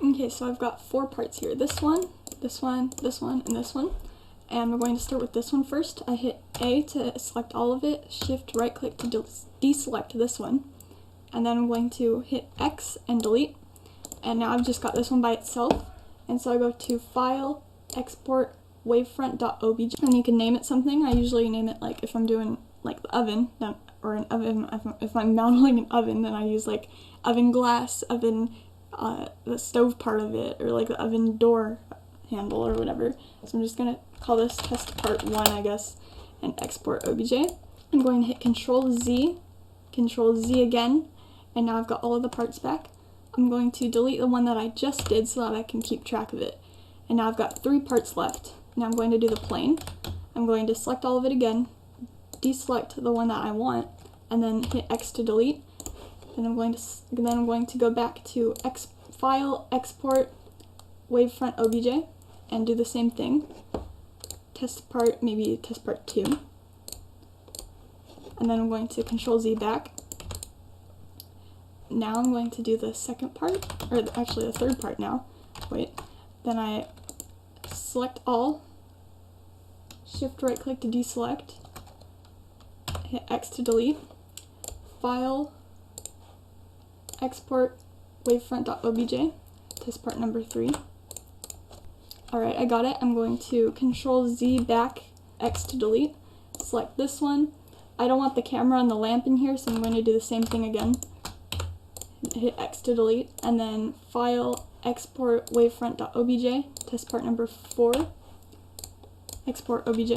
Okay, so I've got 4 parts here. This one, this one, this one, and this one. And we're going to start with this one first. I hit A to select all of it, Shift right click to deselect this one. And then I'm going to hit X and delete. And now I've just got this one by itself. And so I go to File, Export, Wavefront.obj, and you can name it something. I usually name it, like, if I'm doing like the oven, or an oven, if I'm modeling an oven, then I use like oven glass, oven, the stove part of it, or like the oven door handle or whatever. So I'm just gonna call this test part 1, I guess, and export obj. I'm going to hit Ctrl Z again, and now I've got all of the parts back. I'm going to delete the one that I just did so that I can keep track of it. And now I've got 3 parts left. Now I'm going to do the plane. I'm going to select all of it again, deselect the one that I want, and then hit X to delete. Then I'm going to go back to File, Export, Wavefront OBJ, and do the same thing. Maybe test part 2. And then I'm going to Ctrl Z back. Now I'm going to do the second part, or actually the third part now. Wait. Then I select all, Shift right click to deselect, hit X to delete, File, Export, Wavefront.obj, test part number 3. Alright, I got it. I'm going to Ctrl Z back, X to delete, select this one. I don't want the camera and the lamp in here, so I'm going to do the same thing again. Hit X to delete, and then File, Export, Wavefront.obj, test part number 4, export obj.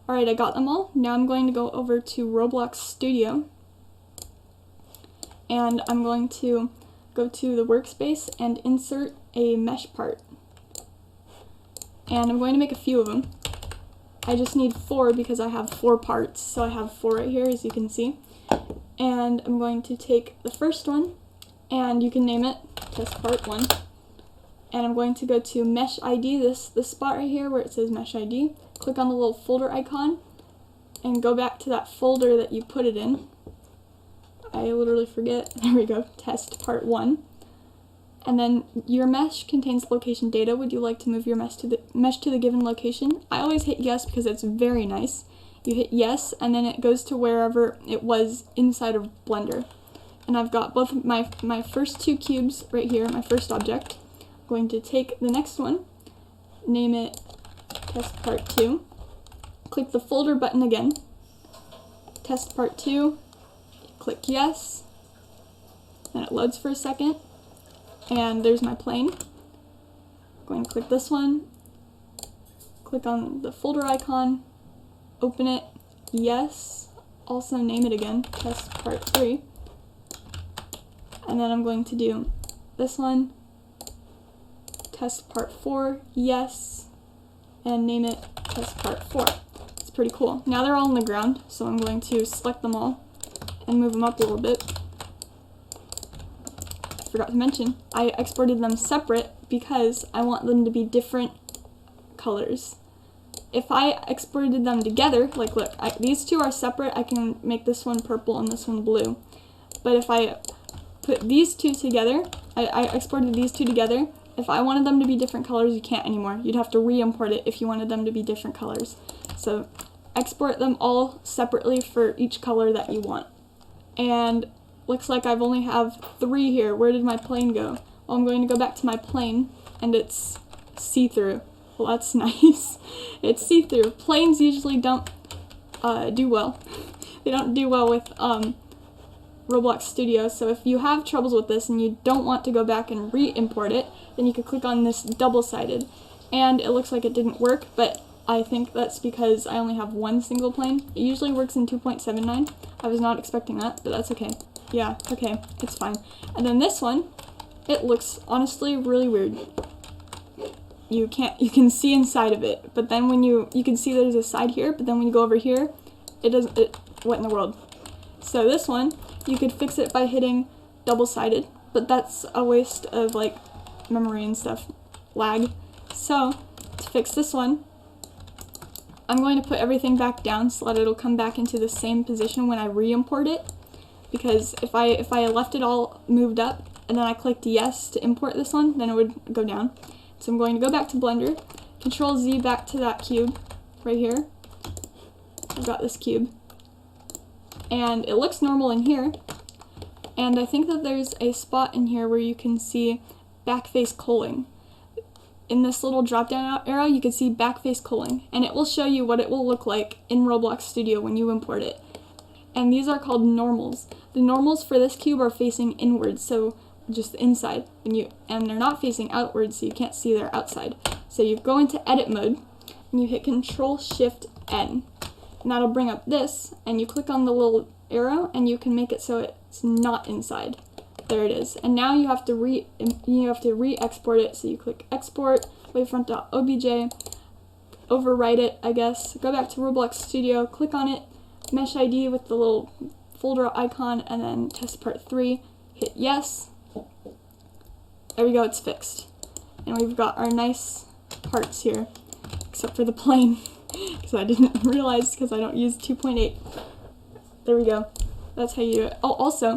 Alright, I got them all. Now I'm going to go over to Roblox Studio, and I'm going to go to the workspace and insert a MeshPart. And I'm going to make a few of them. I just need 4 because I have 4 parts, so I have 4 right here, as you can see. And I'm going to take the first one, and you can name it test part 1. And I'm going to go to Mesh ID, this spot right here where it says Mesh ID. Click on the little folder icon, and go back to that folder that you put it in. I literally forget. There we go, test part 1. And then your mesh contains location data. Would you like to move your mesh to the given location? I always hit yes because it's very nice. You hit yes, and then it goes to wherever it was inside of Blender. And I've got both of my first 2 cubes right here, my first object. I'm going to take the next one, name it test part 2. Click the folder button again. Test part 2. Click yes. Then it loads for a second. And there's my plane. I'm going to click this one, click on the folder icon, open it, yes, also name it again, test part 3. And then I'm going to do this one, test part 4, yes, and name it test part 4. It's pretty cool. Now they're all on the ground, so I'm going to select them all and move them up a little bit. Forgot to mention, I exported them separate because I want them to be different colors. If I exported them together, like look, these 2 are separate, I can make this one purple and this one blue. But if I put these 2 together, I exported these 2 together, if I wanted them to be different colors, you can't anymore. You'd have to re-import it if you wanted them to be different colors. So export them all separately for each color that you want. And looks like I've only have 3 here. Where did my plane go? Well, I'm going to go back to my plane, and it's see-through. Well, that's nice. It's see-through. Planes usually don't do well. They don't do well with Roblox Studio, so if you have troubles with this and you don't want to go back and re-import it, then you can click on this double-sided. And it looks like it didn't work, but I think that's because I only have 1 single plane. It usually works in 2.79. I was not expecting that, but that's okay. Yeah, okay, it's fine. And then this one, it looks honestly really weird. You can see inside of it, but then when you can see there's a side here, but then when you go over here, what in the world? So this one, you could fix it by hitting double-sided, but that's a waste of like memory and stuff, lag. So to fix this one, I'm going to put everything back down so that it'll come back into the same position when I re-import it. Because if I left it all moved up, and then I clicked yes to import this one, then it would go down. So I'm going to go back to Blender, Ctrl Z back to that cube right here. I've got this cube. And it looks normal in here. And I think that there's a spot in here where you can see backface culling. In this little drop down arrow, you can see backface culling, and it will show you what it will look like in Roblox Studio when you import it. And these are called normals. The normals for this cube are facing inwards, so just the inside, and they're not facing outwards, so you can't see their outside. So you go into edit mode, and you hit Ctrl Shift N, and that'll bring up this, and you click on the little arrow, and you can make it so it's not inside. There it is. And now you have to re-export it. So you click export, wavefront.obj, overwrite it, I guess. Go back to Roblox Studio, click on it, mesh ID with the little folder icon, and then test part 3. Hit yes. There we go, it's fixed. And we've got our nice parts here, except for the plane, because I didn't realize because I don't use 2.8. There we go. That's how you do it. Oh, also,